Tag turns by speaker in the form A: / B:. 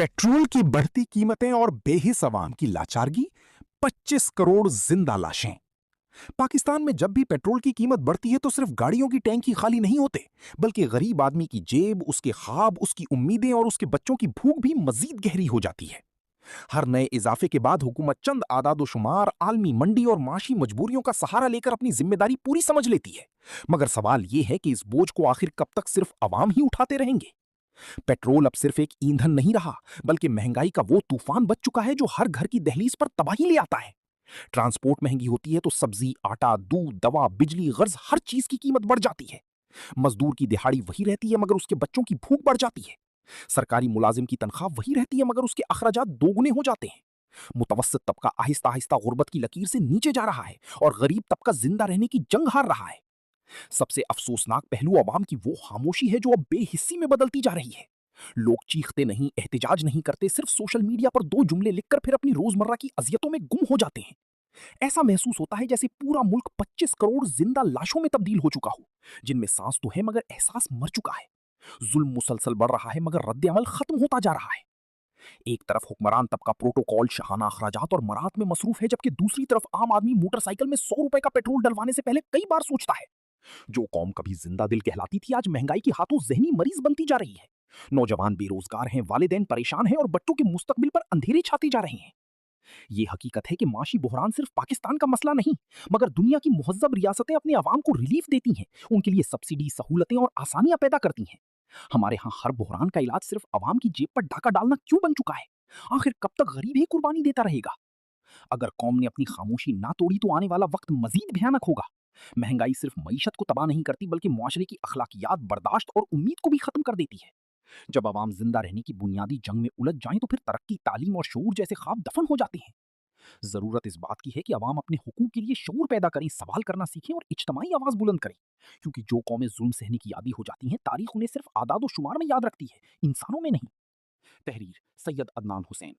A: Petrol की बढ़ती कीमतें और बेहिस अवाम की लाचारगी। 25 करोड़ जिंदा लाशें। पाकिस्तान में जब भी पेट्रोल की कीमत बढ़ती है तो सिर्फ गाड़ियों की टैंक ही खाली नहीं होते, बल्कि गरीब आदमी की जेब, उसके ख्वाब, उसकी उम्मीदें और उसके बच्चों की भूख भी मजीद गहरी हो जाती है। हर नए इजाफे के बाद हुकूमत चंद आदादोशुमार, आलमी मंडी और माशी मजबूरियों का सहारा लेकर अपनी जिम्मेदारी पूरी समझ लेती है। मगर सवाल यह है कि इस बोझ को आखिर कब तक सिर्फ अवाम ही उठाते रहेंगे। पेट्रोल अब सिर्फ एक ईंधन नहीं रहा, बल्कि महंगाई का वो तूफान बच चुका है जो हर घर की दहलीज पर तबाही ले आता है। ट्रांसपोर्ट महंगी होती है तो सब्जी, आटा, दूध, दवा, बिजली, गर्ज, हर चीज की कीमत बढ़ जाती है। मजदूर की दिहाड़ी वही रहती है मगर उसके बच्चों की भूख बढ़ जाती है। सरकारी मुलाजिम की तनख्वाह वही रहती है मगर उसके अखराजात दोगुने हो जाते हैं। मुतवस्सित तबका आहिस्ता आहिस्ता गुर्बत की लकीर से नीचे जा रहा है और गरीब तबका जिंदा रहने की जंग हार रहा है। सबसे अफसोसनाक पहलू अवाम की वो खामोशी है जो अब बेहिस्सी में बदलती जा रही है। लोग चीखते नहीं, एहतिजाज नहीं करते, सिर्फ सोशल मीडिया पर दो जुमले लिखकर फिर अपनी रोजमर्रा की अजियतों में गुम हो जाते हैं। ऐसा महसूस होता है जैसे पूरा मुल्क 25 करोड़ जिंदा लाशों में तब्दील हो चुका हो, जिनमें सांस तो है मगर एहसास मर चुका है। जुल्म मुसलसल बढ़ रहा है मगर रद्द अमल खत्म होता जा रहा है। एक तरफ हुक्मरान तबका प्रोटोकॉल, शहाना अखराजात और मराहत में मसरूफ है, जबकि दूसरी तरफ आम आदमी मोटरसाइकिल में 100 रुपए का पेट्रोल डलवाने से पहले कई बार सोचता है। जो कौम कभी जिंदा दिल कहलाती थी आज महंगाई के हाथों जहनी मरीज बनती जा रही है। नौजवान बेरोजगार हैं, वालिदैन परेशान हैं और बच्चों के मुस्तकबिल पर अंधेरे छाते जा रहे हैं। ये हकीकत है कि माशी बहरान सिर्फ पाकिस्तान का मसला नहीं, मगर दुनिया की मुहज्जब रियासतें अपने अवाम को रिलीफ देती हैं, उनके लिए सब्सिडी, सहूलतें और आसानियां पैदा करती हैं। हमारे यहाँ हर बहरान का इलाज सिर्फ अवाम की जेब पर डाका डालना क्यों बन चुका है? आखिर कब तक गरीब ही कुर्बानी देता रहेगा? अगर कौम ने अपनी खामोशी ना तोड़ी तो आने वाला वक्त मजीद भयानक होगा। महंगाई सिर्फ मईशत को तबाह नहीं करती बल्कि मुआशरे की अखलाकियात, बर्दाश्त और उम्मीद को भी खत्म कर देती है। जब आवाम जिंदा रहने की बुनियादी जंग में उलझ जाएं तो फिर तरक्की, तालीम और शऊर जैसे ख्वाब दफन हो जाते हैं। जरूरत इस बात की है कि अवाम अपने हुकूक के लिए शऊर पैदा करें, सवाल करना सीखें और इज्तमाही आवाज बुलंद करें। क्योंकि जो कौमें जुल्म सहने की आदी हो जाती हैं, तारीख उन्हें सिर्फ आदाद व शुमार में याद रखती है, इंसानों में नहीं। तहरीर सैयद अदनान हुसैन।